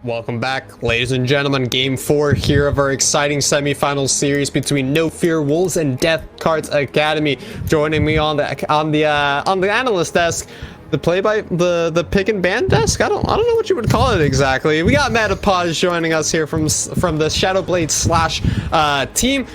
Welcome back, ladies and gentlemen. Game 4 here of our exciting semifinals series between No Fear Wolves and Death Cards Academy. Joining me on the analyst desk, the pick and ban desk. I don't know what you would call it exactly. We got Metapod joining us here from the Shadowblade / team.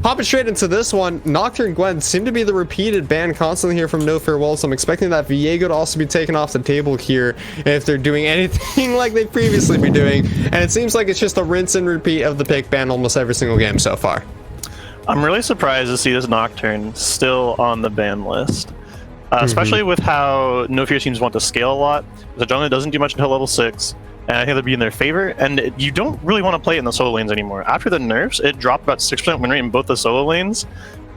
Hopping straight into this one, Nocturne Gwen seem to be the repeated ban constantly here from No Fear Wolves. I'm expecting that Viego to also be taken off the table here if they're doing anything like they've previously been doing. And it seems like it's just a rinse and repeat of the pick ban almost every single game so far. I'm really surprised to see this Nocturne still on the ban list. Especially with how No Fear teams want to scale a lot. The jungler doesn't do much until level 6. And I think that'd be in their favor, and you don't really want to play it in the solo lanes anymore. After the nerfs, it dropped about 6% win rate in both the solo lanes,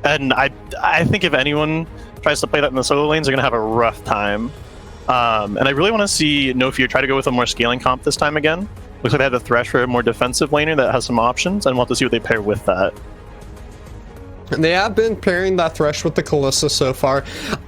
and I think if anyone tries to play that in the solo lanes, they're going to have a rough time. And I really want to see No Fear try to go with a more scaling comp this time again. Looks like they had the Thresh for a more defensive laner that has some options, and we'll have to see what they pair with that. They have been pairing that Thresh with the Kalista so far.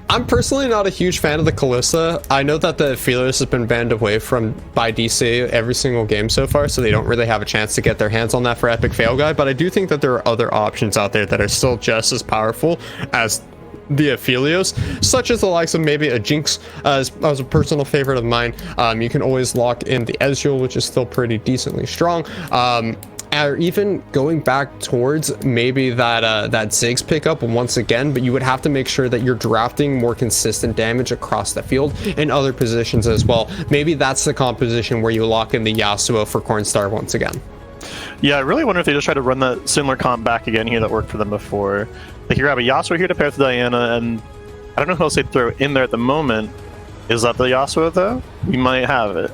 I'm personally not a huge fan of the Kalista. I know that the Feelers has been banned away by DCA every single game so far, so they don't really have a chance to get their hands on that for Epic Fail Guy, but I do think that there are other options out there that are still just as powerful as the Aphelios, such as the likes of maybe a Jinx, as a personal favorite of mine. You can always lock in the Ezreal, which is still pretty decently strong. Or even going back towards maybe that Ziggs pickup once again, but you would have to make sure that you're drafting more consistent damage across the field in other positions as well. Maybe that's the composition where you lock in the Yasuo for Cornstar once again. Yeah, I really wonder if they just try to run that similar comp back again here that worked for them before. Like, you grab a Yasuo here to pair with Diana, and I don't know who else they'd throw in there at the moment. Is that the Yasuo, though? We might have it.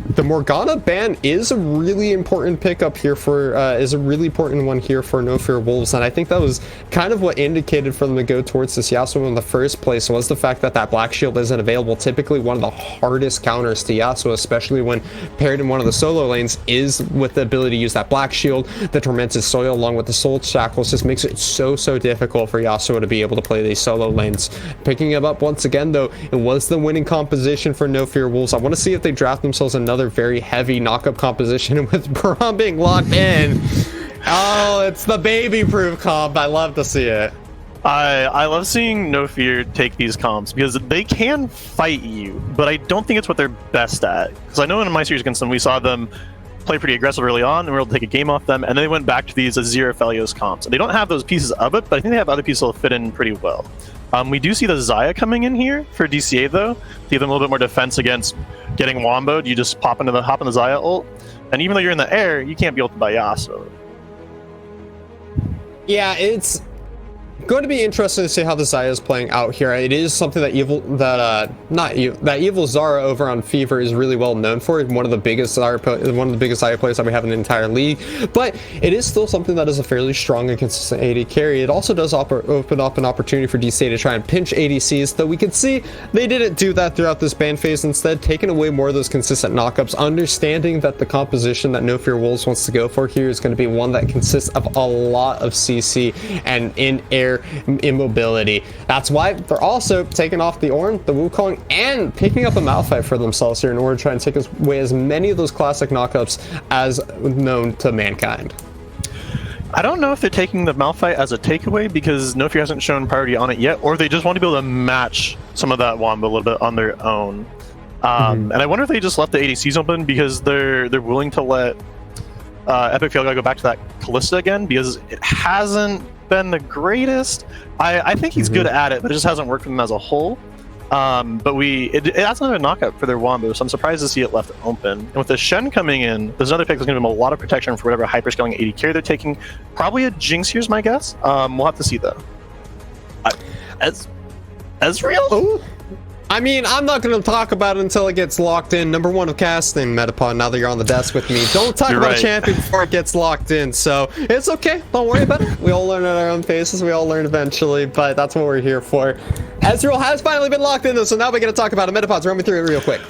The Morgana ban is a really important pickup here for is a really important one here for No Fear Wolves, and I think that was kind of what indicated for them to go towards this Yasuo in the first place, was the fact that that Black Shield isn't available. Typically one of the hardest counters to Yasuo, especially when paired in one of the solo lanes, is with the ability to use that Black Shield. The Tormented Soil along with the Soul Shackles just makes it so difficult for Yasuo to be able to play these solo lanes. Picking him up once again though, it was the winning composition for No Fear Wolves. I want to see if they draft themselves another very heavy knockup composition with Braum being locked in. Oh, it's the baby proof comp. I love to see it. I love seeing No Fear take these comps because they can fight you, but I don't think it's what they're best at. Because I know in my series against them, we saw them play pretty aggressive early on, and we were able to take a game off them, and then they went back to these Azir Aphelios comps. And they don't have those pieces of it, but I think they have other pieces that fit in pretty well. We do see the Xayah coming in here for DCA though, to give them a little bit more defense against getting womboed. You just hop in the Xayah ult, and even though you're in the air, you can't be ulted by Yasuo. Yeah, it's going to be interesting to see how the Xayah is playing out here. It is something that Evil Zara over on Fever is really well known for. One of the biggest Xayah players that we have in the entire league. But it is still something that is a fairly strong and consistent AD carry. It also does open up an opportunity for DCA to try and pinch ADCs, though we can see they didn't do that throughout this ban phase. Instead, taking away more of those consistent knockups, understanding that the composition that No Fear Wolves wants to go for here is going to be one that consists of a lot of CC and in-air immobility. That's why they're also taking off the Ornn, the Wukong, and picking up a Malphite for themselves here in order to try and take away as many of those classic knockups as known to mankind. I don't know if they're taking the Malphite as a takeaway because No Fear hasn't shown priority on it yet, or they just want to be able to match some of that Wombo a little bit on their own. And I wonder if they just left the ADCs open because they're willing to let Epic Fail Guy go back to that Kalista again, because it hasn't been the greatest. I think he's good at it, but it just hasn't worked for them as a whole. But it has another knockup for their Wombo, so I'm surprised to see it left open. And with the Shen coming in, there's another pick that's going to give them a lot of protection for whatever hyperscaling AD carry they're taking. Probably a Jinx here's my guess. We'll have to see though. Ezreal? Ooh. I mean, I'm not going to talk about it until it gets locked in. Number 1 of casting, Metapod, now that you're on the desk with me. Don't talk about a champion before it gets locked in, so it's okay. Don't worry about it. We all learn at our own paces. We all learn eventually, but that's what we're here for. Ezreal has finally been locked in, though, so now we're going to talk about it. Metapod, run me through it real quick.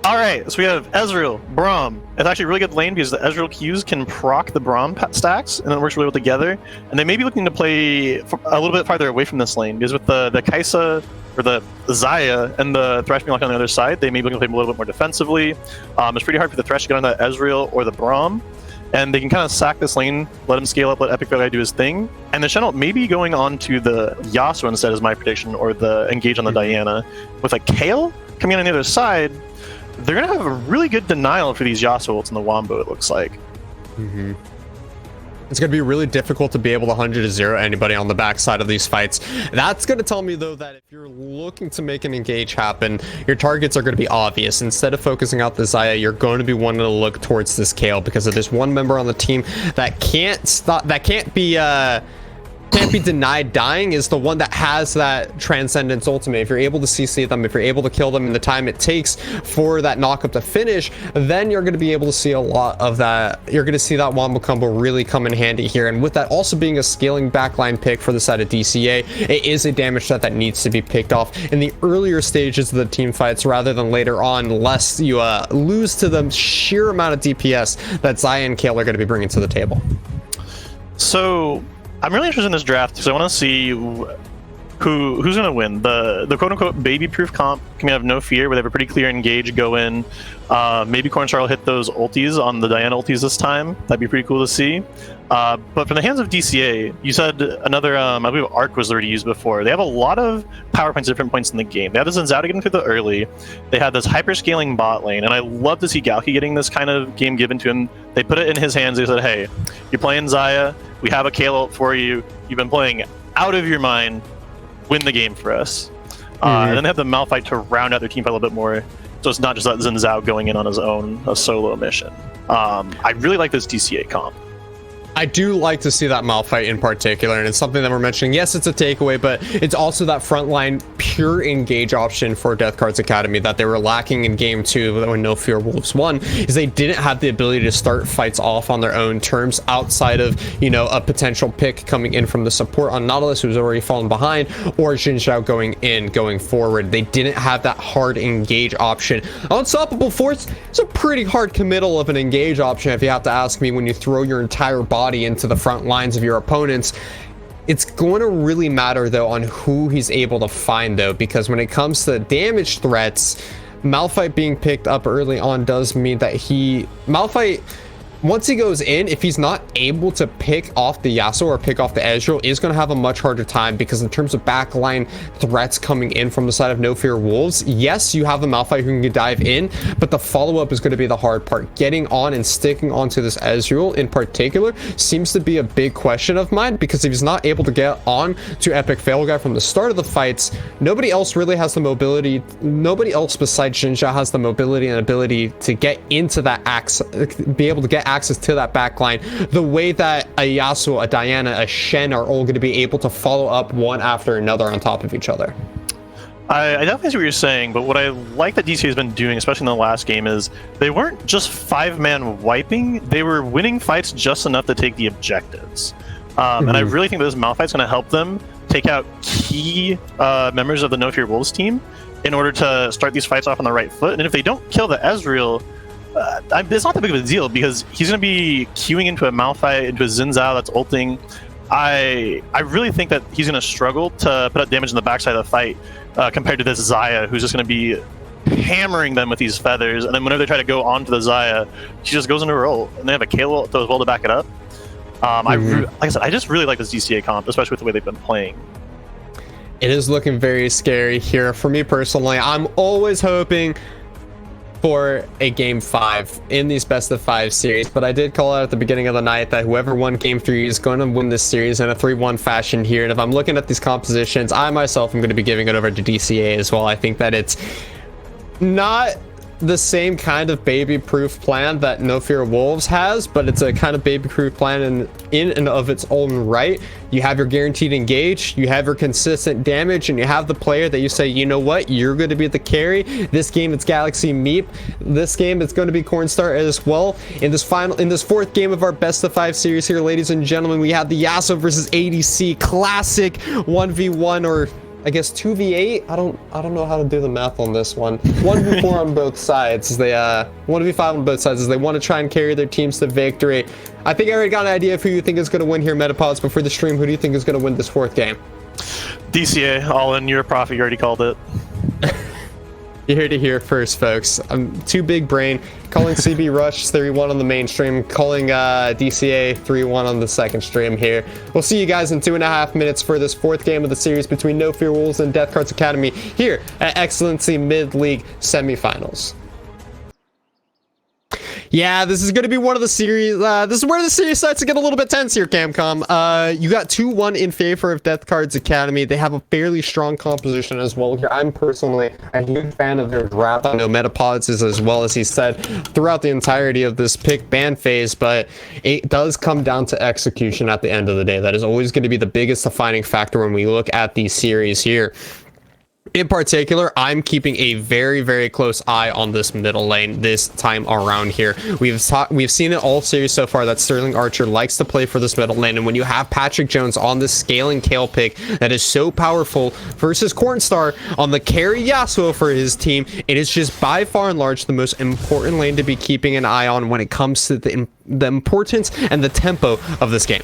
Alright, so we have Ezreal, Braum. It's actually a really good lane because the Ezreal Qs can proc the Braum stacks, and it works really well together. And they may be looking to play a little bit farther away from this lane, because with the Kai'Sa or the Zaya and the Thresh being locked on the other side, they may be looking to play a little bit more defensively. It's pretty hard for the Thresh to get on that Ezreal or the Braum, and they can kind of sack this lane, let him scale up, let Epic Fail Guy do his thing. And the Shenel maybe going on to the Yasuo instead is my prediction, or the engage on the Diana. With a Kayle coming in on the other side, they're going to have a really good denial for these Yasuo ults in the Wombo, it looks like. It's going to be really difficult to be able to 100-0 anybody on the backside of these fights. That's going to tell me, though, that if you're looking to make an engage happen, your targets are going to be obvious. Instead of focusing out the Zaya, you're going to be wanting to look towards this Kayle, because if there's one member on the team that can't stop, that can't be denied dying, is the one that has that Transcendence ultimate. If you're able to CC them, if you're able to kill them in the time it takes for that knockup to finish, then you're going to be able to see a lot of that. You're going to see that Wombo combo really come in handy here. And with that also being a scaling backline pick for the side of DCA, it is a damage set that needs to be picked off in the earlier stages of the team fights rather than later on, lest you lose to the sheer amount of DPS that Zaya and Kayle are going to be bringing to the table. So I'm really interested in this draft because I want to see who's going to win. The quote-unquote baby-proof comp coming out of No Fear, where they have a pretty clear engage go in. Maybe Cornstar will hit those ultis on the Diana ultis this time. That'd be pretty cool to see. But from the hands of DCA, you said another, I believe Arc was already used before. They have a lot of power points at different points in the game. They have this Zenzao getting through the early. They had this hyper-scaling bot lane, and I love to see Galki getting this kind of game given to him. They put it in his hands. They said, hey, you're playing Zaya. We have a Kayle ult for you. You've been playing out of your mind. Win the game for us. And then they have the Malphite to round out their team fight a little bit more, so it's not just that Zenzao going in on his own, a solo mission. I really like this DCA comp. I do like to see that Malphite in particular, and it's something that we're mentioning. Yes, it's a takeaway, but it's also that frontline pure engage option for Death Cards Academy that they were lacking in game 2 when No Fear Wolves won, is they didn't have the ability to start fights off on their own terms outside of, you know, a potential pick coming in from the support on Nautilus, who's already fallen behind, or Xin Zhao going forward. They didn't have that hard engage option. Unstoppable Force is a pretty hard committal of an engage option, if you have to ask me, when you throw your entire body into the front lines of your opponents. It's going to really matter, though, on who he's able to find, though, because when it comes to damage threats, Malphite being picked up early on does mean that Malphite, once he goes in, if he's not able to pick off the Yasuo or pick off the Ezreal, is going to have a much harder time, because in terms of backline threats coming in from the side of No Fear Wolves, yes, you have a Malphite who can dive in, but the follow-up is going to be the hard part. Getting on and sticking onto this Ezreal in particular seems to be a big question of mine, because if he's not able to get on to Epic Fail Guy from the start of the fights, nobody else really has the mobility. Nobody else besides Xin Zhao has the mobility and ability to get into that be able to get access to that backline the way that a Yasuo, a Diana, a Shen are all going to be able to follow up one after another on top of each other. I definitely see what you're saying, but what I like that DC has been doing, especially in the last game, is they weren't just 5-man wiping, they were winning fights just enough to take the objectives. And I really think this Malphite's going to help them take out key members of the No Fear Wolves team in order to start these fights off on the right foot. And if they don't kill the Ezreal, it's not that big of a deal, because he's going to be queuing into a Malphite, into a Xin Zhao that's ulting. I really think that he's going to struggle to put out damage in the backside of the fight compared to this Zaya, who's just going to be hammering them with these feathers. And then whenever they try to go onto the Zaya, she just goes into her ult, and they have a Kayle ult as well to back it up. Like I said, I just really like this DCA comp, especially with the way they've been playing. It is looking very scary here. For me personally, I'm always hoping for a game 5 in these best of 5 series, but I did call out at the beginning of the night that whoever won game 3 is going to win this series in a 3-1 fashion here. And if I'm looking at these compositions, I myself am going to be giving it over to DCA as well. I think that it's not the same kind of baby-proof plan that No Fear Wolves has, but it's a kind of baby-proof plan in and of its own right. You have your guaranteed engage, you have your consistent damage, and you have the player that you say, you know what, you're going to be the carry. This game it's Galaxy Meep. This game it's going to be Cornstar as well. In this 4th game of our best of 5 series here, ladies and gentlemen, we have the Yasuo versus ADC classic 1v1, or I guess 2v8. I don't know how to do the math on this one. 1v4 on both sides. As they 1v5 on both sides as they want to try and carry their teams to victory. I think I already got an idea of who you think is going to win here, Metapods. Before the stream, who do you think is going to win this 4th game? DCA, all in your profit. You already called it. You heard it here first, folks. I'm too big brain. Calling CB Rush 3-1 on the main stream. Calling DCA 3-1 on the second stream here. We'll see you guys in 2.5 minutes for this 4th game of the series between No Fear Wolves and Death Cards Academy here at Excellency Mid-League Semifinals. Yeah, this is going to be one of the series. This is where the series starts to get a little bit tense here, Camcom. You got 2-1 in favor of Death Cards Academy. They have a fairly strong composition as well here. I'm personally a huge fan of their draft. I know Metapods is as well, as he said, throughout the entirety of this pick ban phase, but it does come down to execution at the end of the day. That is always going to be the biggest defining factor when we look at these series here. In particular, I'm keeping a very, very close eye on this middle lane this time around here. We've seen it all series so far that Sterling Archer likes to play for this middle lane, and when you have Patrick Jones on this scaling Kale pick that is so powerful versus Cornstar on the carry Yasuo for his team, it is just by far and large the most important lane to be keeping an eye on when it comes to the importance and the tempo of this game.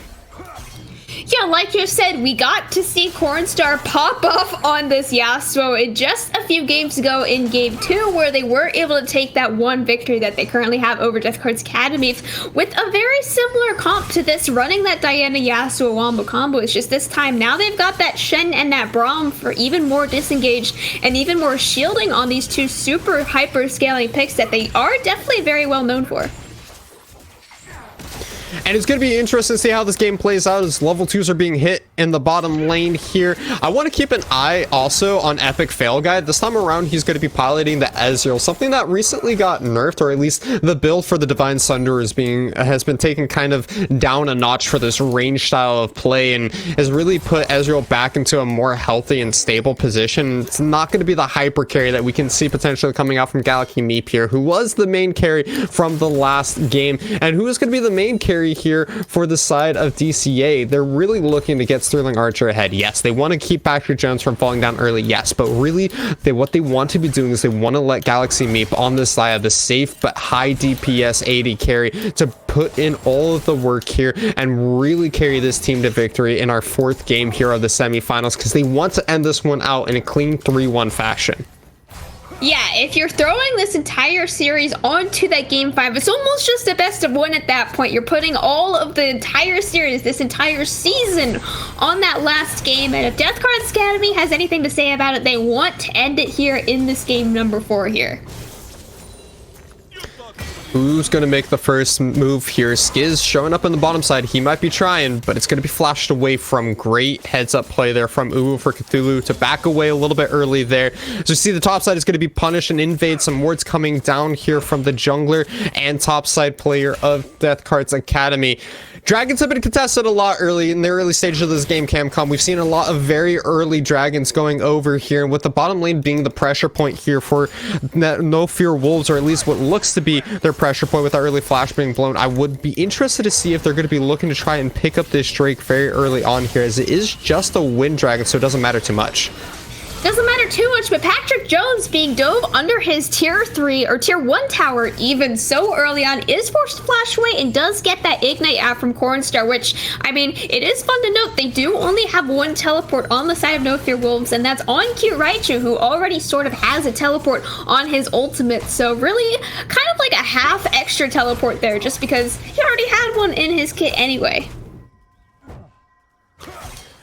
Yeah, like you said, we got to see Cornstar pop off on this Yasuo just a few games ago in Game 2, where they were able to take that one victory that they currently have over Death Cards Academy with a very similar comp to this, running that Diana Yasuo wombo combo. It's just this time now they've got that Shen and that Braum for even more disengaged and even more shielding on these two super hyper scaling picks that they are definitely very well known for. And it's going to be interesting to see how this game plays out as level 2s are being hit in the bottom lane here. I want to keep an eye also on Epic Fail Guide. This time around, he's going to be piloting the Ezreal, something that recently got nerfed, or at least the build for the Divine Sunder has been taken kind of down a notch for this range style of play, and has really put Ezreal back into a more healthy and stable position. It's not going to be the hyper carry that we can see potentially coming out from Galaxy Meep here, who was the main carry from the last game, and who is going to be the main carry here for the side of DCA. They're really looking to get Sterling Archer ahead. Yes, they want to keep Patrick Jones from falling down early. Yes, but really, what they want to be doing is they want to let Galaxy Meep on this side of the safe but high DPS 80 carry to put in all of the work here and really carry this team to victory in our 4th game here of the semifinals, because they want to end this one out in a clean 3-1 fashion. Yeah, if you're throwing this entire series onto that Game 5, it's almost just a best of 1 at that point. You're putting all of the entire series, this entire season, on that last game. And if Death Cards Academy has anything to say about it, they want to end it here in this game number 4 here. Who's going to make the first move here? Skiz showing up on the bottom side. He might be trying, but it's going to be flashed away from. Great heads-up play there from Uwu for Cthulhu to back away a little bit early there. So you see the top side is going to be punished and invade. Some wards coming down here from the jungler and top side player of Death Cards Academy. Dragons have been contested a lot early in the early stages of this game, Camcom. We've seen a lot of very early dragons going over here, and with the bottom lane being the pressure point here for No Fear Wolves, or at least what looks to be their pressure point with the early flash being blown. I would be interested to see if they're going to be looking to try and pick up this Drake very early on here, as it is just a wind dragon, so it doesn't matter too much. Doesn't matter too much, but Patrick Jones being dove under his tier 3 or tier 1 tower even so early on is forced to flash away and does get that ignite out from Cornstar, which, I mean, it is fun to note they do only have 1 teleport on the side of No Fear Wolves, and that's on Cute Raichu, who already sort of has a teleport on his ultimate. So really kind of like a half extra teleport there, just because he already had one in his kit anyway.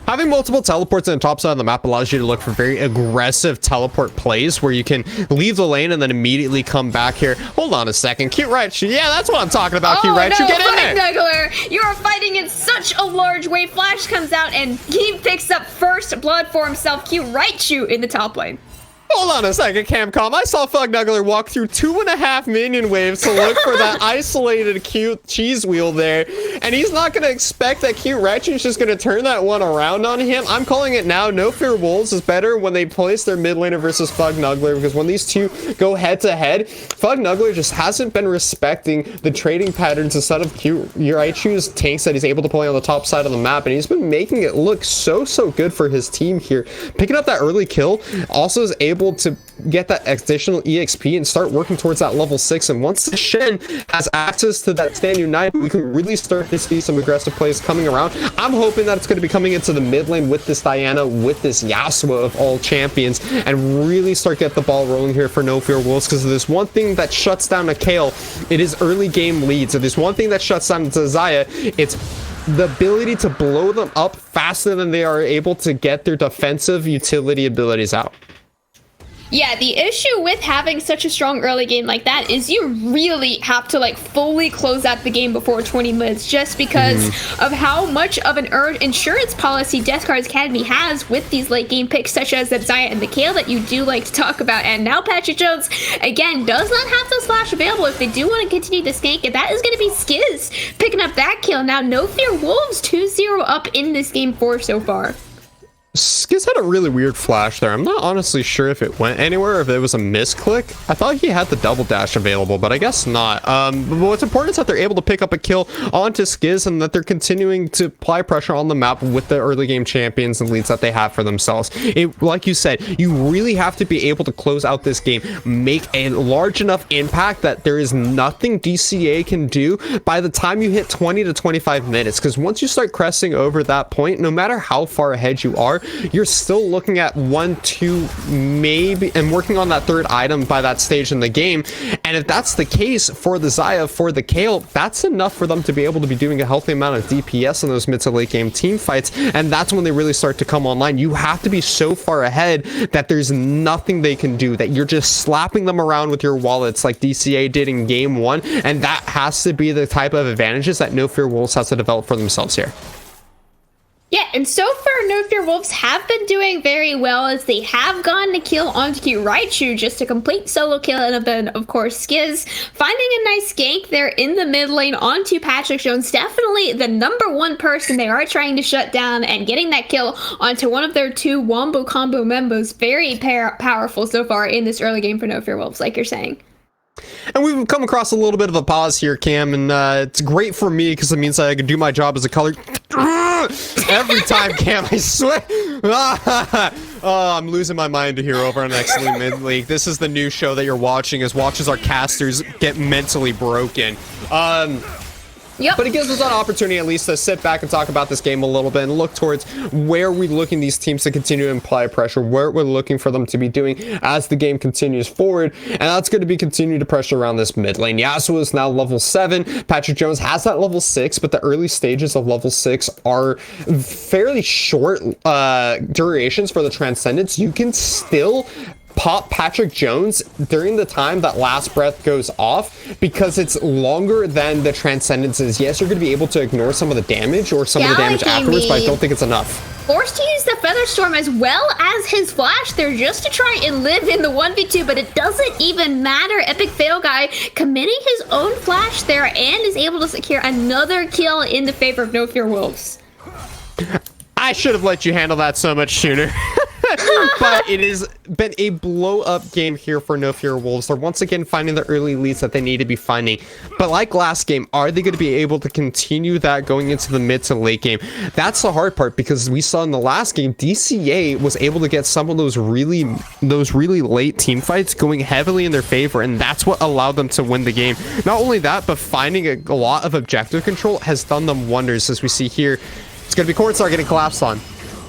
Having multiple teleports on the top side of the map allows you to look for very aggressive teleport plays where you can leave the lane and then immediately come back here. Hold on a second. Cute Raichu. Yeah, that's what I'm talking about. Cute Raichu. No, get in there. Nuggler, you are fighting in such a large way. Flash comes out and he picks up first blood for himself. Cute Raichu in the top lane. Hold on a second, Camcom. I saw Fugnuggler walk through 2.5 minion waves to look for that isolated cute cheese wheel there, and he's not going to expect that Cute Raichu's just going to turn that one around on him. I'm calling it now. No Fear Wolves is better when they place their mid laner versus Fugnuggler, because when these two go head to head, Fugnuggler just hasn't been respecting the trading patterns instead of Cute Raichu's tanks that he's able to play on the top side of the map, and he's been making it look so good for his team here. Picking up that early kill also is able able to get that additional EXP and start working towards that level 6. And once the Shen has access to that Stand United, we can really start to see some aggressive plays coming around. I'm hoping that it's going to be coming into the mid lane with this Diana, with this Yasuo of all champions, and really start get the ball rolling here for No Fear Wolves, because there's one thing that shuts down a Kayle, it is early game leads. If there's one thing that shuts down Zaya, it's the ability to blow them up faster than they are able to get their defensive utility abilities out. Yeah, the issue with having such a strong early game like that is you really have to like fully close out the game before 20 minutes, just because of how much of an insurance policy Death Cards Academy has with these late game picks such as the Zaya and the Kayle that you do like to talk about. And now Patrick Jones, again, does not have the slash available if they do want to continue the gank, and that is going to be Skiz picking up that kill. Now No Fear Wolves 2-0 up in this game 4 so far. Skiz had a really weird flash there. I'm not honestly sure if it went anywhere, if it was a misclick. I thought he had the double dash available, but I guess not. But what's important is that they're able to pick up a kill onto Skiz, and that they're continuing to apply pressure on the map with the early game champions and leads that they have for themselves. Like you said, you really have to be able to close out this game, make a large enough impact that there is nothing DCA can do by the time you hit 20 to 25 minutes. Because once you start cresting over that point, no matter how far ahead you are, you're still looking at 1, 2, maybe, and working on that third item by that stage in the game. And if that's the case for the Zaya, for the Kayle, that's enough for them to be able to be doing a healthy amount of DPS in those mid to late game team fights. And that's when they really start to come online. You have to be so far ahead that there's nothing they can do, that you're just slapping them around with your wallets like DCA did in game 1. And that has to be the type of advantages that No Fear Wolves has to develop for themselves here. Yeah, and so far, No Fear Wolves have been doing very well, as they have gotten a kill onto Raichu, just a complete solo kill, and then, of course, Skiz finding a nice gank there in the mid lane onto Patrick Jones. Definitely the #1 person they are trying to shut down, and getting that kill onto one of their 2 Wombo combo members. Very powerful so far in this early game for No Fear Wolves, like you're saying. And we've come across a little bit of a pause here, Cam, and it's great for me because it means that I can do my job as a color. Every time, Cam, I swear. Oh, I'm losing my mind here over on X-League Mid-League. This is the new show that you're watching, as our casters get mentally broken. Yep. But it gives us an opportunity at least to sit back and talk about this game a little bit and look towards where we're looking these teams to continue to apply pressure, where we're looking for them to be doing as the game continues forward. And that's going to be continue to pressure around this mid lane. Yasuo is now level 7. Patrick Jones has that level 6, but the early stages of level 6 are fairly short durations for the Transcendence. You can still pop Patrick Jones during the time that last breath goes off, because it's longer than the Transcendence is. Yes, you're going to be able to ignore some of the damage or some of the damage afterwards, but I don't think it's enough. Forced to use the Featherstorm as well as his flash there just to try and live in the 1v2, but it doesn't even matter. Epic Fail Guy committing his own flash there and is able to secure another kill in the favor of No Fear Wolves. I should have let you handle that so much sooner. But it has been a blow-up game here for No Fear Wolves. They're once again finding the early leads that they need to be finding. But like last game, are they going to be able to continue that going into the mid to late game? That's the hard part, because we saw in the last game, DCA was able to get some of those really late team fights going heavily in their favor, and that's what allowed them to win the game. Not only that, but finding a lot of objective control has done them wonders, as we see here. It's going to be Cornstar getting collapsed on.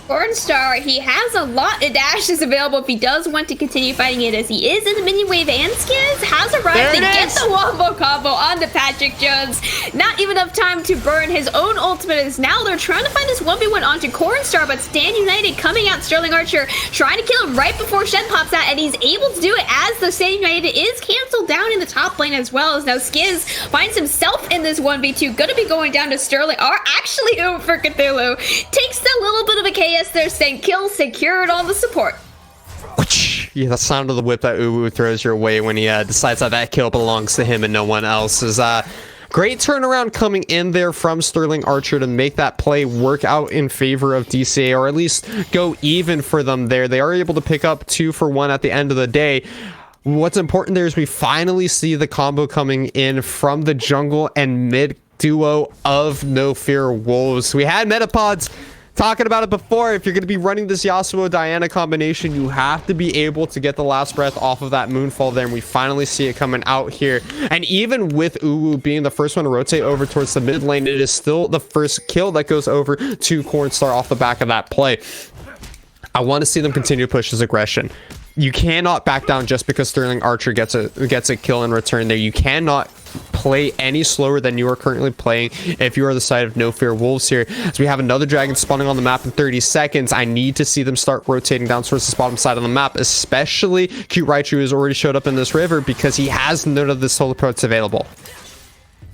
Cornstar, he has a lot of dashes available if he does want to continue fighting it, as he is in the minion wave, and Skiz has arrived to get the wombo combo onto Patrick Jones. Not even enough time to burn his own ultimate, as now they're trying to find this 1v1 onto Cornstar, but Stand United coming out, Sterling Archer trying to kill him right before Shen pops out, and he's able to do it as the Stand United is canceled down in the top lane, as well as now Skiz finds himself in this 1v2, gonna be going down to Sterling, or actually over for Cthulhu. Takes a little bit of a KS there, saying kill secured on the support. Yeah, the sound of the whip that Uwu throws your way when he decides that kill belongs to him and no one else is great turnaround coming in there from Sterling Archer to make that play work out in favor of DCA, or at least go even for them there. They are able to pick up 2 for 1 at the end of the day. What's important there is we finally see the combo coming in from the jungle and mid duo of No Fear Wolves. We had Metapods. talking about it before, if you're going to be running this Yasuo Diana combination, you have to be able to get the last breath off of that Moonfall there, and we finally see it coming out here. And even with Uwu being the first one to rotate over towards the mid lane, it is still the first kill that goes over to Cornstar off the back of that play. I want to see them continue to push his aggression. You cannot back down just because Sterling Archer gets a kill in return there. You cannot play any slower than you are currently playing if you are the side of No Fear Wolves here. As we have another dragon spawning on the map in 30 seconds, I need to see them start rotating down towards the bottom side of the map, especially Cute Raichu has already showed up in this river because he has none of the solar posts available.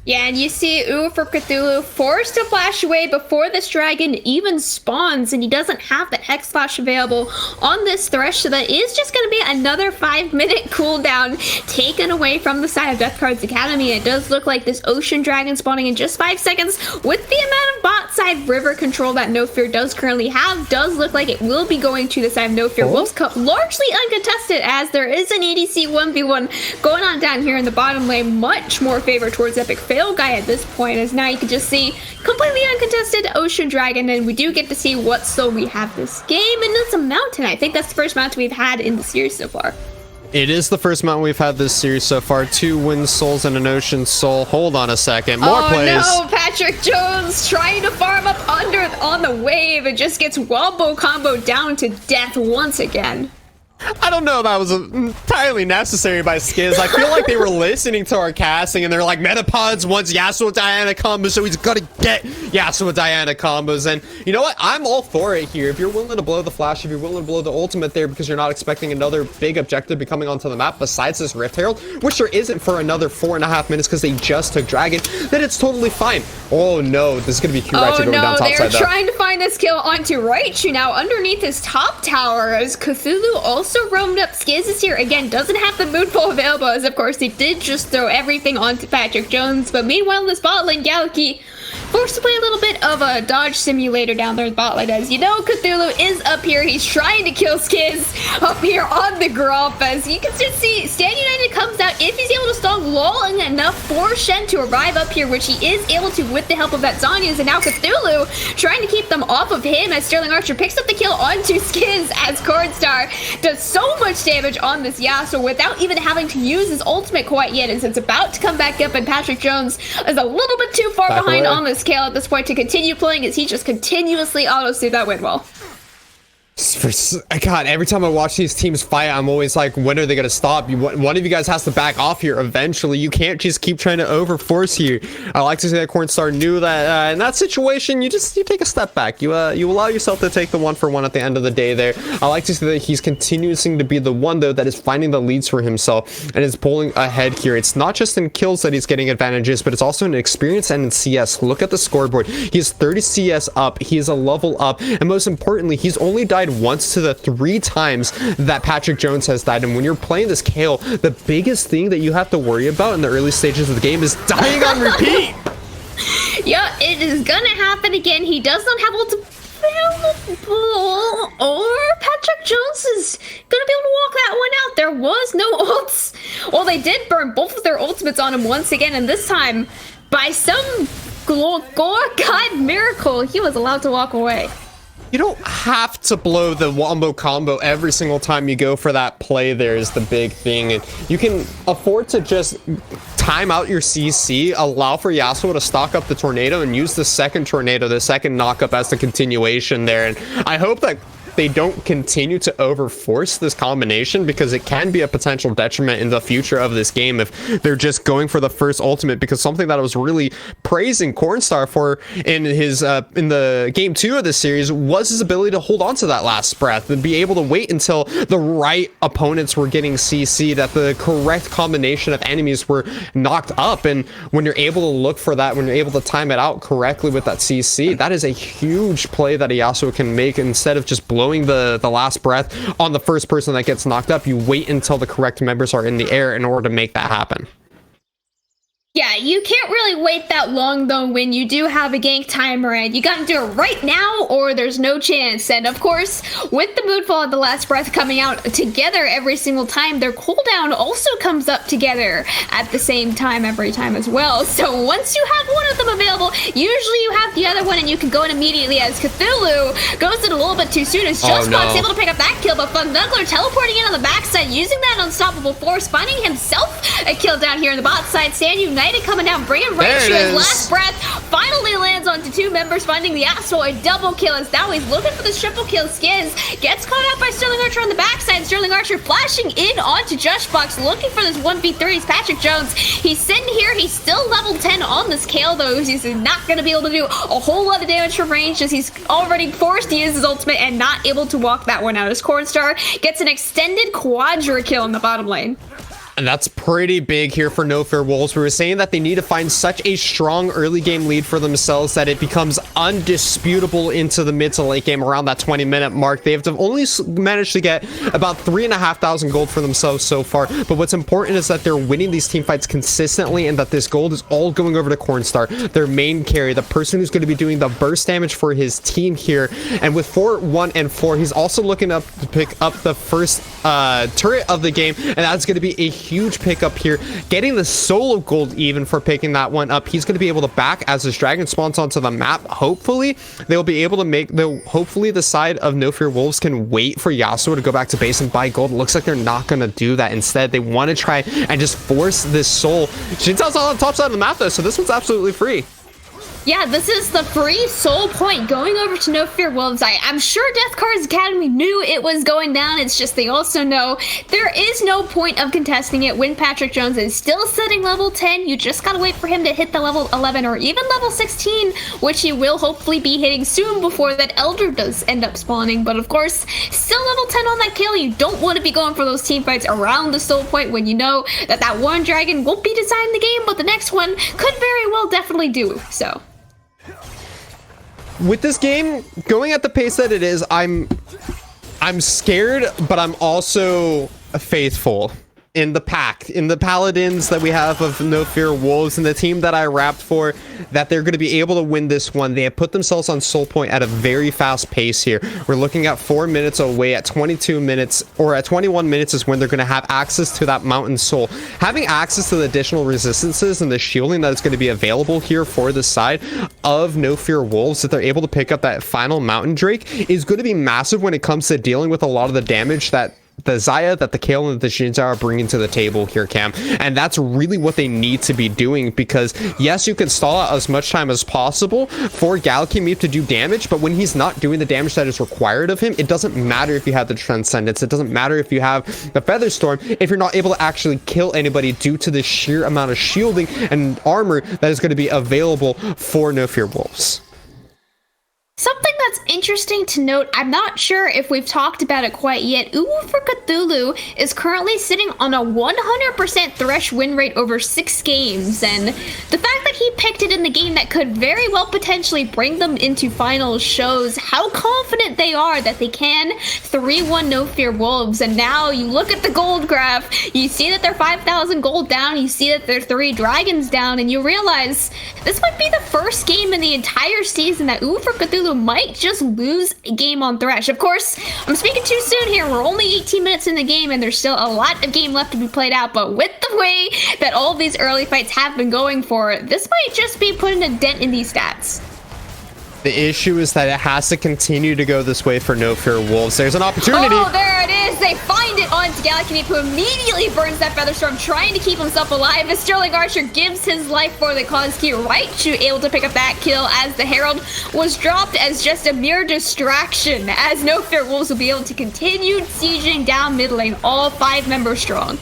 Yeah, and you see Uwu for Cthulhu forced to flash away before this dragon even spawns, and he doesn't have that Hex Flash available on this Thresh, so that is just going to be another 5-minute cooldown taken away from the side of Death Card's Academy. It does look like this Ocean Dragon spawning in just 5 seconds with the amount of bot side river control that No Fear does currently have. Does look like it will be going to the side of No Fear Wolves, largely uncontested, as there is an ADC 1v1 going on down here in the bottom lane. Much more favor towards Epic Fail Guy at this point, as now you can just see completely uncontested Ocean Dragon, and we do get to see what soul we have this game, and it's a mountain. I think that's the first mountain we've had in the series so far. It is the first mountain we've had this series so far. 2 Wind Souls and an Ocean Soul. Hold on a second. More plays. Oh no, Patrick Jones trying to farm up under on the wave. It just gets wombo combo down to death once again. I don't know if that was entirely necessary by Skiz. I feel like they were listening to our casting and they're like, Metapods wants Yasuo Diana combos, so he's gonna get Yasuo Diana combos. And you know what? I'm all for it here. If you're willing to blow the flash, if you're willing to blow the ultimate there because you're not expecting another big objective be coming onto the map besides this Rift Herald, which there isn't for another 4.5 minutes because they just took Dragon, then it's totally fine. Oh no, this is gonna be Q Raichu going down top side. Oh no, they're trying to find this kill onto Raichu now underneath his top tower, as Cthulhu also roamed up. Skiz is here again, doesn't have the Moonfall available, as of course they did just throw everything onto Patrick Jones. But meanwhile in this bot lane, Galaki forced to play a little bit of a dodge simulator down there in the bot lane. As you know, Cthulhu is up here. He's trying to kill Skiz up here on the Gromp. As you can just see, Stand United comes out if he's able to stall long enough for Shen to arrive up here, which he is able to with the help of that Zhonya's. And now Cthulhu trying to keep them off of him as Sterling Archer picks up the kill onto Skiz, as Cornstar does so much damage on this Yasuo without even having to use his ultimate quite yet, as it's about to come back up, and Patrick Jones is a little bit too far behind on this scale at this point to continue playing, as he just continuously autos through that win wall. God, every time I watch these teams fight, I'm always like, when are they going to stop? One of you guys has to back off here eventually. You can't just keep trying to overforce here. I like to see that Cornstar knew that in that situation, you take a step back. You allow yourself to take the 1-for-1 at the end of the day there. I like to see that he's continuing to be the one, though, that is finding the leads for himself and is pulling ahead here. It's not just in kills that he's getting advantages, but it's also in experience and in CS. Look at the scoreboard. He is 30 CS up. He is a level up. And most importantly, he's only died once to the 3 times that Patrick Jones has died. And when you're playing this Kayle, the biggest thing that you have to worry about in the early stages of the game is dying on repeat. Yeah, it is gonna happen again. He does not have ultimate available, or Patrick Jones is gonna be able to walk that one out. There was no ults. Well, they did burn both of their ultimates on him once again, and this time, by some God miracle, he was allowed to walk away. You don't have to blow the wombo combo every single time you go for that play. There is the big thing, and you can afford to just time out your CC, allow for Yasuo to stock up the tornado and use the second tornado, the second knockup, as the continuation there. And I hope that they don't continue to overforce this combination, because it can be a potential detriment in the future of this game if they're just going for the first ultimate. Because something that I was really praising Cornstar for in his in the game 2 of this series was his ability to hold on to that last breath and be able to wait until the right opponents were getting CC'd, that the correct combination of enemies were knocked up. And when you're able to look for that, when you're able to time it out correctly with that CC, that is a huge play that a Yasuo can make. Instead of just blowing the last breath on the first person that gets knocked up, you wait until the correct members are in the air in order to make that happen. Yeah, you can't really wait that long though when you do have a gank timer, and you gotta do it right now or there's no chance. And of course, with the Moonfall and the Last Breath coming out together every single time, their cooldown also comes up together at the same time every time as well. So once you have one of them available, usually you have the other one and you can go in immediately, as Cthulhu goes in a little bit too soon as Justbox able to pick up that kill, but Funknuckler teleporting in on the backside, using that unstoppable force, finding himself a kill down here in the bot side. Stan United coming down, bringing right to his Last Breath, finally lands onto two members, finding the Astral, a double kill, as now he's looking for the triple kill. Skiz gets caught out by Sterling Archer on the backside. Sterling Archer flashing in onto Justbox, looking for this 1v3. It's Patrick Jones. He's sitting here, he's still level 10 on this Kale though. He's not going to be able to do a whole lot of damage from range, as he's already forced to use his ultimate and not able to walk that one out, as Cornstar gets an extended quadra kill in the bottom lane. And that's pretty big here for No Fear Wolves. We were saying that they need to find such a strong early game lead for themselves that it becomes undisputable into the mid to late game around that 20-minute mark. They have to only managed to get about 3,500 gold for themselves so far. But what's important is that they're winning these team fights consistently, and that this gold is all going over to Cornstar, their main carry, the person who's going to be doing the burst damage for his team here. And with 4, 1, and 4, he's also looking up to pick up the first turret of the game, and that's going to be a huge pickup here, getting the solo gold even for picking that one up. He's going to be able to back as his dragon spawns onto the map. Hopefully they'll be able to make hopefully the side of No Fear Wolves can wait for Yasuo to go back to base and buy gold. It looks like they're not going to do that. Instead, they want to try and just force this soul. Shintao's on the top side of the map though, so this one's absolutely free. Yeah, this is the free soul point going over to No Fear Wolves. I'm sure Death Cards Academy knew it was going down. It's just they also know there is no point of contesting it when Patrick Jones is still sitting level 10. You just gotta wait for him to hit the level 11 or even level 16, which he will hopefully be hitting soon before that Elder does end up spawning. But of course, still level 10 on that kill. You don't want to be going for those team fights around the soul point when you know that that one dragon won't be deciding the game, but the next one could very well definitely do so. With this game going at the pace that it is, I'm scared, but I'm also faithful in the pack, in the paladins that we have of No Fear Wolves, and the team that I wrapped for, that they're going to be able to win this one. They have put themselves on soul point at a very fast pace here. We're looking at 4 minutes away. At 22 minutes or at 21 minutes is when they're going to have access to that mountain soul. Having access to the additional resistances and the shielding that is going to be available here for the side of No Fear Wolves, that they're able to pick up that final mountain drake, is going to be massive when it comes to dealing with a lot of the damage that the Xayah, that the Kale, and the Shinja are bringing to the table here, Cam. And that's really what they need to be doing, because yes, you can stall out as much time as possible for Galachy to do damage, but when he's not doing the damage that is required of him, it doesn't matter if you have the Transcendence, it doesn't matter if you have the Featherstorm, if you're not able to actually kill anybody due to the sheer amount of shielding and armor that is going to be available for No Fear Wolves. Something that's interesting to note, I'm not sure if we've talked about it quite yet, Uwu for Cthulhu is currently sitting on a 100% Thresh win rate over 6 games, and the fact that he picked it in the game that could very well potentially bring them into finals shows how confident they are that they can 3-1 No Fear Wolves. And now you look at the gold graph, you see that they're 5,000 gold down, you see that they're 3 dragons down, and you realize this might be the first game in the entire season that Uwu for Cthulhu might just lose a game on Thresh. Of course, I'm speaking too soon here. We're only 18 minutes in the game and there's still a lot of game left to be played out, but with the way that all of these early fights have been going for, this might just be putting a dent in these stats. The issue is that it has to continue to go this way for No Fear Wolves. There's an opportunity. Oh, there it is. They find it onto Galachy, who immediately burns that Featherstorm, trying to keep himself alive as Sterling Archer gives his life for the cause. Key right to able to pick up that kill, as the Herald was dropped as just a mere distraction, as No Fear Wolves will be able to continue sieging down mid lane, all 5 members strong.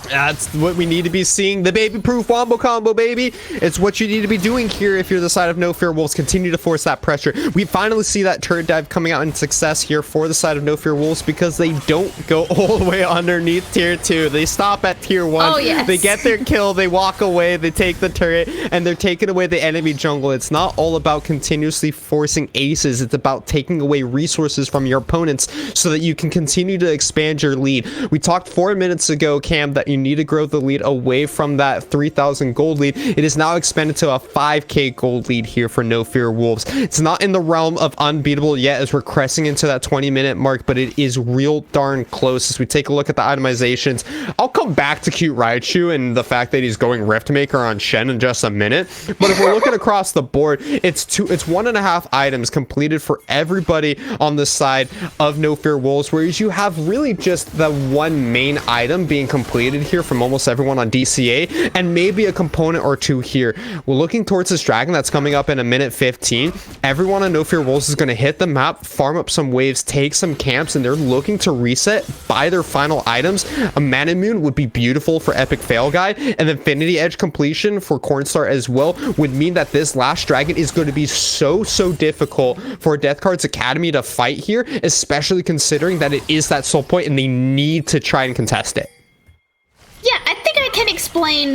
That's what we need to be seeing. The baby-proof wombo combo, baby. It's what you need to be doing here if you're the side of No Fear Wolves. Continue to force that pressure. We finally see that turret dive coming out in success here for the side of No Fear Wolves, because they don't go all the way underneath tier 2. They stop at tier 1. Oh, yes. They get their kill, they walk away, they take the turret, and they're taking away the enemy jungle. It's not all about continuously forcing aces. It's about taking away resources from your opponents so that you can continue to expand your lead. We talked 4 minutes ago, Cam, that, you need to grow the lead away from that 3,000 gold lead. It is now expanded to a 5k gold lead here for No Fear Wolves. It's not in the realm of unbeatable yet as we're cressing into that 20-minute mark, but it is real darn close. As we take a look at the itemizations, I'll come back to Cute Raichu and the fact that he's going Rift Maker on Shen in just a minute. But if we're looking across the board, it's 1.5 items completed for everybody on the side of No Fear Wolves, whereas you have really just the one main item being completed here from almost everyone on DCA, and maybe a component or two here. We're looking towards this dragon that's coming up in a minute 15. Everyone on No Fear Wolves is going to hit the map, farm up some waves, take some camps, and they're looking to reset, buy their final items. A Manamune would be beautiful for Epic Fail Guy, and Infinity Edge completion for Cornstar as well would mean that this last dragon is going to be so difficult for Death Cards Academy to fight here, especially considering that it is that soul point and they need to try and contest it. Yeah, I think I can explain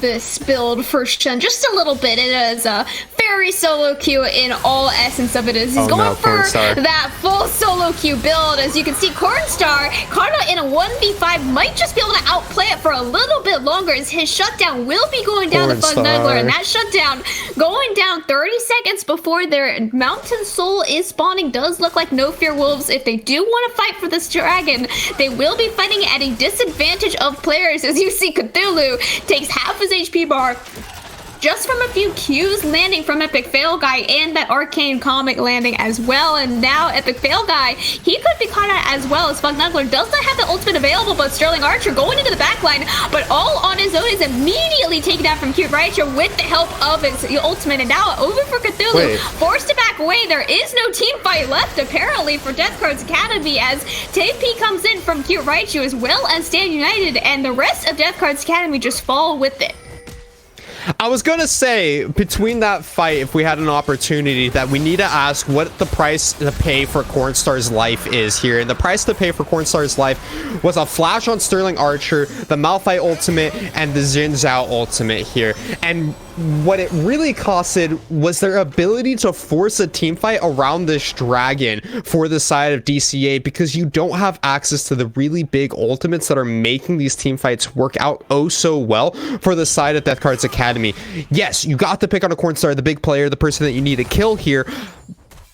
this build for Shen just a little bit. It is a very solo queue in all essence of it. He's going for that full solo queue build. As you can see, Cornstar, Carta in a 1v5 might just be able to outplay it for a little bit longer, as his shutdown will be going down to Fugnuggler, and that shutdown going down 30 seconds before their Mountain Soul is spawning does look like No Fear Wolves. If they do want to fight for this dragon, they will be fighting at a disadvantage of players. As you see, Cthulhu takes half his HP bar just from a few Qs landing from Epic Fail Guy and that Arcane Comic landing as well. And now Epic Fail Guy, he could be caught out as well, as Fugnuggler does not have the ultimate available, but Sterling Archer going into the backline, but all on his own, is immediately taken out from Cute Raichu with the help of his ultimate. And now over for Cthulhu, forced to back away. There is no team fight left apparently for Death Cards Academy, as TP comes in from Cute Raichu as well as Stand United, and the rest of Death Cards Academy just fall with it. I was gonna say, between that fight, if we had an opportunity, that we need to ask what the price to pay for Cornstar's life is here. And the price to pay for Cornstar's life was a flash on Sterling Archer, the Malphite ultimate, and the Xin Zhao ultimate here. And what it really costed was their ability to force a team fight around this dragon for the side of DCA, because you don't have access to the really big ultimates that are making these team fights work out oh so well for the side of Death Cards Academy. Yes, you got to pick on a Cornstar, the big player, the person that you need to kill here.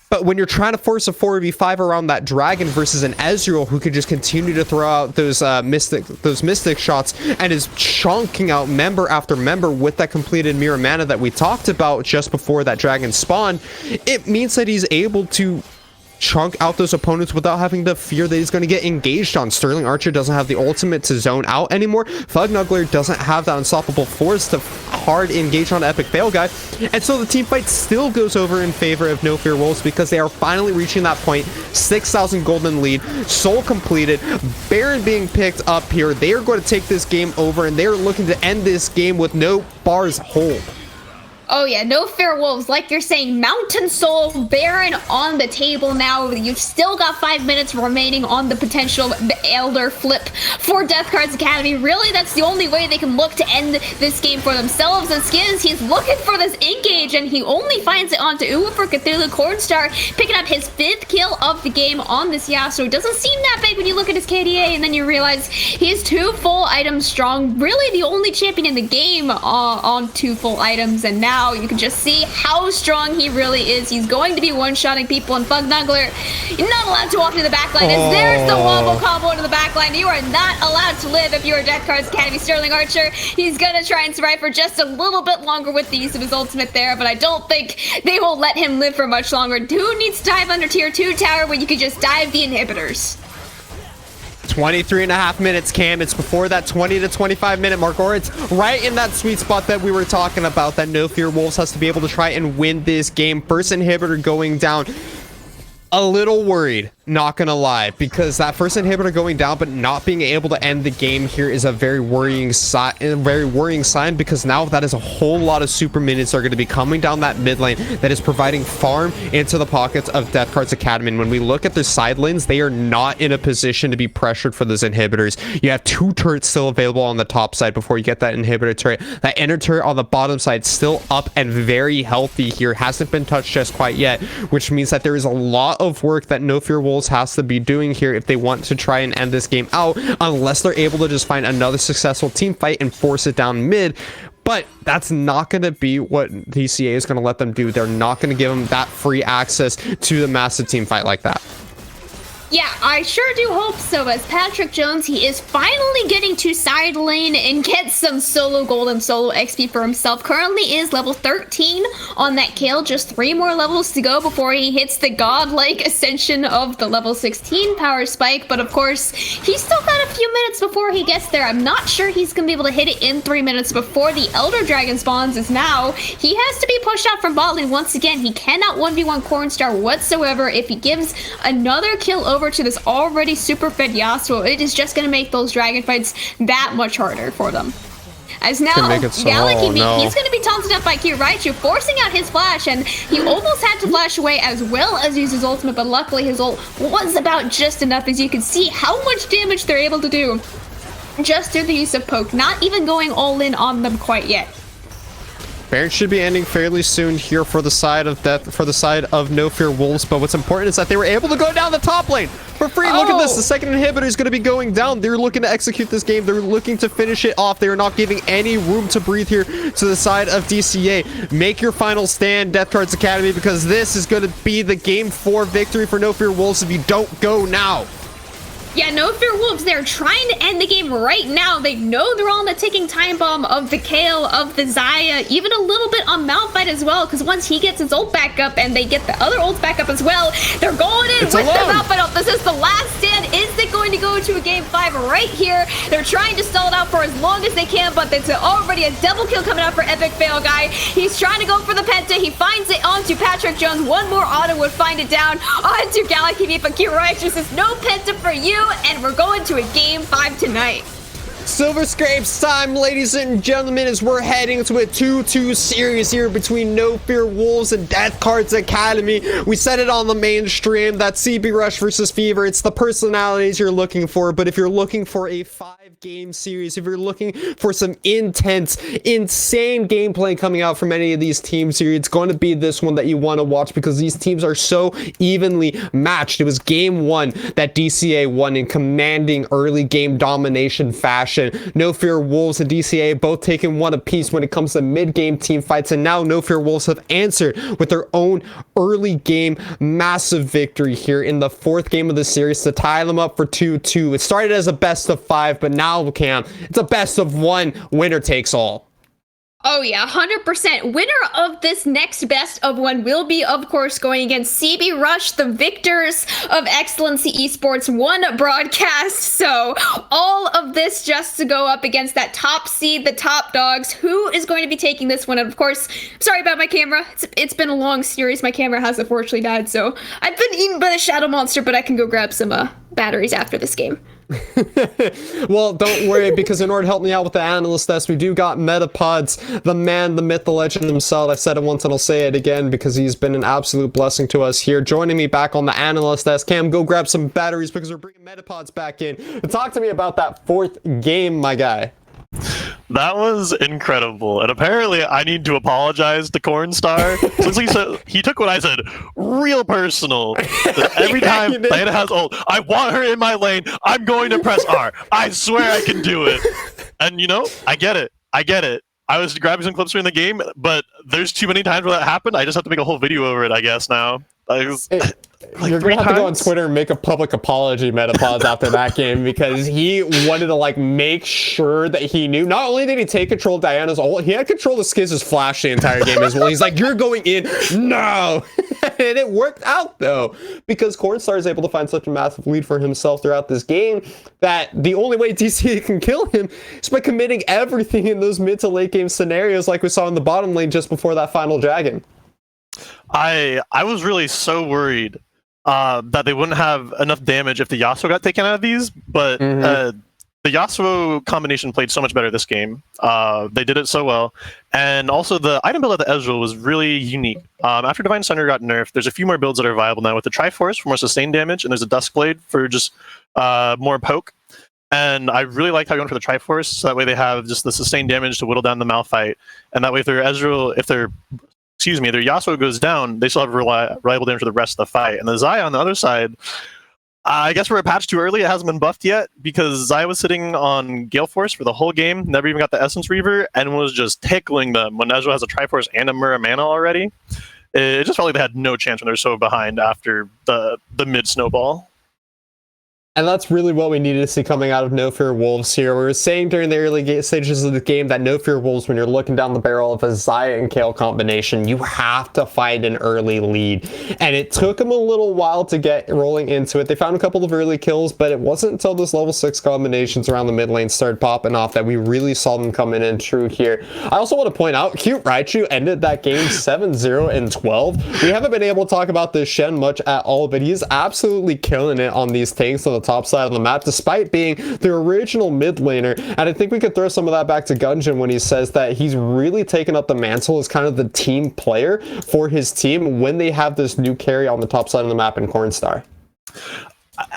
But when you're trying to force a 4v5 around that dragon versus an Ezreal who could just continue to throw out those mystic shots and is chunking out member after member with that completed mirror mana that we talked about just before that dragon spawned, it means that he's able to chunk out those opponents without having to fear that he's going to get engaged on. Sterling Archer doesn't have the ultimate to zone out anymore. Fugnuggler doesn't have that unstoppable force to hard engage on Epic Fail Guy. And so the team fight still goes over in favor of No Fear Wolves, because they are finally reaching that point. 6,000 golden lead, soul completed, Baron being picked up here. They are going to take this game over, and they are looking to end this game with no bars hold. Oh yeah, No Fear Wolves, like you're saying, Mountain Soul, Baron on the table now. You've still got 5 minutes remaining on the potential Elder flip for Death Cards Academy. Really, that's the only way they can look to end this game for themselves. And Skins, he's looking for this engage, and he only finds it onto Uwa for Cthulhu. Cornstar picking up his 5th kill of the game on this Yasuo. It doesn't seem that big when you look at his KDA, and then you realize he's 2 full items strong. Really the only champion in the game on 2 full items, and now you can just see how strong he really is. He's going to be one-shotting people, and Fugnuggler, you're not allowed to walk to the backline. As there's the wombo combo into the backline. You are not allowed to live if you're Death Cards Academy. Sterling Archer, he's gonna try and survive for just a little bit longer with the use of his ultimate there, but I don't think they will let him live for much longer. Who needs to dive under tier 2 tower where you could just dive the inhibitors? 23.5 minutes, Cam. It's before that 20 to 25 minute mark, or it's right in that sweet spot that we were talking about, that No Fear Wolves has to be able to try and win this game. First inhibitor going down. A little worried, not gonna lie, because that first inhibitor going down but not being able to end the game here is a very worrying sign, because now that is a whole lot of super minions that are going to be coming down that mid lane that is providing farm into the pockets of Death Cards Academy. And when we look at their side lanes, they are not in a position to be pressured for those inhibitors. You have 2 turrets still available on the top side before you get that inhibitor turret. That inner turret on the bottom side still up and very healthy here, hasn't been touched just quite yet, which means that there is a lot of work that No Fear Wolves Wolves has to be doing here if they want to try and end this game out, unless they're able to just find another successful team fight and force it down mid. But that's not going to be what DCA is going to let them do. They're not going to give them that free access to the massive team fight like that. Yeah, I sure do hope so, as Patrick Jones, he is finally getting to side lane and get some solo gold and solo XP for himself. Currently is level 13 on that Kale, just 3 more levels to go before he hits the godlike ascension of the level 16 power spike, but of course, he's still got a few minutes before he gets there. I'm not sure he's going to be able to hit it in 3 minutes before the Elder Dragon spawns, as now he has to be pushed out from bot lane once again. He cannot 1v1 Cornstar whatsoever. If he gives another kill over to this already super fit Yasuo, it is just going to make those dragon fights that much harder for them. As now, he's going to be taunted up by Kiraichu, forcing out his flash, and he almost had to flash away as well as use his ultimate, but luckily his ult was about just enough, as you can see how much damage they're able to do just through the use of poke, not even going all in on them quite yet. Baron should be ending fairly soon here for the side of death, for the side of No Fear Wolves, but what's important is that they were able to go down the top lane for free. Look at this, the second inhibitor is going to be going down. They're looking to execute this game. They're looking to finish it off. They are not giving any room to breathe here to the side of DCA. Make your final stand, Death Cards Academy, because this is going to be the game 4 victory for No Fear Wolves if you don't go now. Yeah, No Fear Wolves, they're trying to end the game right now. They know they're on the ticking time bomb of the Kale, of the Xayah, even a little bit on Malphite as well, because once he gets his ult back up and they get the other ults back up as well, they're going in with the Malphite ult. This is the last stand. Is it going to go to a game 5 right here? They're trying to stall it out for as long as they can, but it's already a double kill coming out for Epic Fail Guy. He's trying to go for the Penta. He finds it onto Patrick Jones. One more auto would find it down onto Galaxy, but Kiraichu says no Penta for you. And we're going to a game 5 tonight. Silver Scrapes time, ladies and gentlemen, as we're heading to a 2-2 series here between No Fear Wolves and Death Cards Academy. We said it on the mainstream that CB Rush versus Fever, it's the personalities you're looking for, but if you're looking for a 5-game series, if you're looking for some intense, insane gameplay coming out from any of these teams here, it's going to be this one that you want to watch because these teams are so evenly matched. It was game 1 that DCA won in commanding early game domination fashion. No Fear Wolves and DCA both taking one apiece when it comes to mid-game team fights, and now No Fear Wolves have answered with their own early game massive victory here in the 4th game of the series to tie them up for 2-2. It started as a best of 5, but now, Cam, it's a best of 1, winner takes all. Oh yeah, 100%. Winner of this next best of 1 will be, of course, going against CB Rush, the victors of Excellency Esports 1 broadcast. So all of this just to go up against that top seed, the top dogs. Who is going to be taking this one? And of course, sorry about my camera. It's been a long series. My camera has unfortunately died, so I've been eaten by the shadow monster, but I can go grab some batteries after this game. Well, don't worry, because in order to help me out with the analyst test, we do got Metapods, the man, the myth, the legend himself. I said it once and I'll say it again because he's been an absolute blessing to us here. Joining me back on the analyst test. Cam, go grab some batteries because we're bringing Metapods back in. And talk to me about that 4th game, my guy. That was incredible, and apparently I need to apologize to Cornstar since he took what I said real personal. Every time Diana has ult, I want her in my lane. I'm going to press R. I swear I can do it. And you know, I get it. I was grabbing some clips during the game, but there's too many times where that happened. I just have to make a whole video over it, I guess now. You're gonna have to go on Twitter and make a public apology, Metapods, after that game, because he wanted to like make sure that he knew. Not only did he take control of Diana's ult, he had control of Skizz's flash the entire game as well. He's like, "You're going in, no," and it worked out though, because Cornstar is able to find such a massive lead for himself throughout this game that the only way DCA can kill him is by committing everything in those mid to late game scenarios, like we saw in the bottom lane just before that final dragon. I was really so worried that they wouldn't have enough damage if the Yasuo got taken out of these, but the Yasuo combination played so much better this game. They did it so well, and also the item build of the Ezreal was really unique. After Divine Center got nerfed, there's a few more builds that are viable now with the Triforce for more sustained damage, and there's a Duskblade for just more poke. And I really like how you're going for the Triforce, so that way they have just the sustained damage to whittle down the Malphite, and that way if their Yasuo goes down, they still have reliable damage for the rest of the fight. And the Xayah on the other side, I guess we're a patch too early. It hasn't been buffed yet because I was sitting on Gale Force for the whole game, never even got the Essence Reaver, and was just tickling them when Ezreal has a Triforce and a Muramana already. It just felt like they had no chance when they're so behind after the mid snowball. And that's really what we needed to see coming out of No Fear Wolves here. We were saying during the early stages of the game that No Fear Wolves, when you're looking down the barrel of a Xayah and Kayle combination, you have to find an early lead. And it took them a little while to get rolling into it. They found a couple of early kills, but it wasn't until those level 6 combinations around the mid lane started popping off that we really saw them coming in true here. I also want to point out, Cute Raichu ended that game 7-0 and 12. We haven't been able to talk about this Shen much at all, but he's absolutely killing it on these tanks on the top side of the map, despite being the original mid laner. And I think we could throw some of that back to Gungeon when he says that he's really taken up the mantle as kind of the team player for his team when they have this new carry on the top side of the map in Cornstar.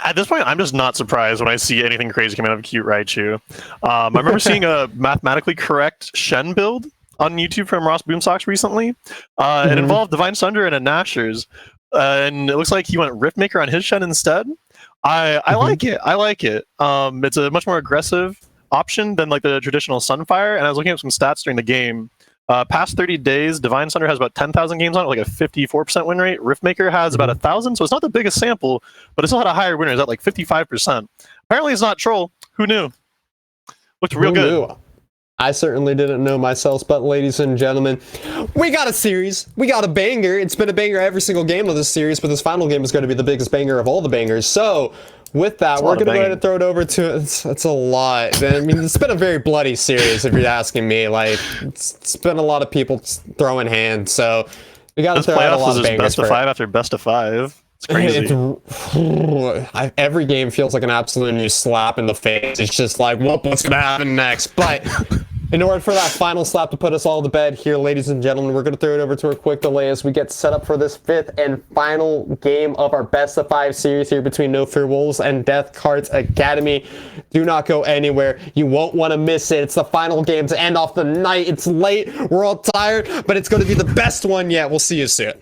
At this point, I'm just not surprised when I see anything crazy coming out of Cute Raichu. I remember seeing a mathematically correct Shen build on YouTube from Ross Boomsocks recently. It involved Divine Sunder and a Nashers, and it looks like he went Riftmaker on his Shen instead. I like it. I like it. It's a much more aggressive option than like the traditional Sunfire. And I was looking at some stats during the game. Past 30 days, Divine Sunder has about 10,000 games on it, like a 54% win rate. Riftmaker has about 1,000, so it's not the biggest sample, but it still had a higher win rate. It's at like 55%. Apparently, it's not troll. Who knew? Looked real good. I certainly didn't know myself, but ladies and gentlemen, we got a series. We got a banger. It's been a banger every single game of this series, but this final game is going to be the biggest banger of all the bangers. So, with that, we're going to go ahead and throw it over to... It's a lot. I mean, it's been a very bloody series, if you're asking me. Like, it's been a lot of people throwing hands, so we got to throw out a lot of bangers. Best of 5 after best of 5. It's crazy. Every game feels like an absolute new slap in the face. It's just like, what's going to happen next? But in order for that final slap to put us all to bed here, ladies and gentlemen, we're going to throw it over to a quick delay as we get set up for this 5th and final game of our best of 5 series here between No Fear Wolves and Death Cards Academy. Do not go anywhere. You won't want to miss it. It's the final game to end off the night. It's late. We're all tired, but it's going to be the best one yet. We'll see you soon.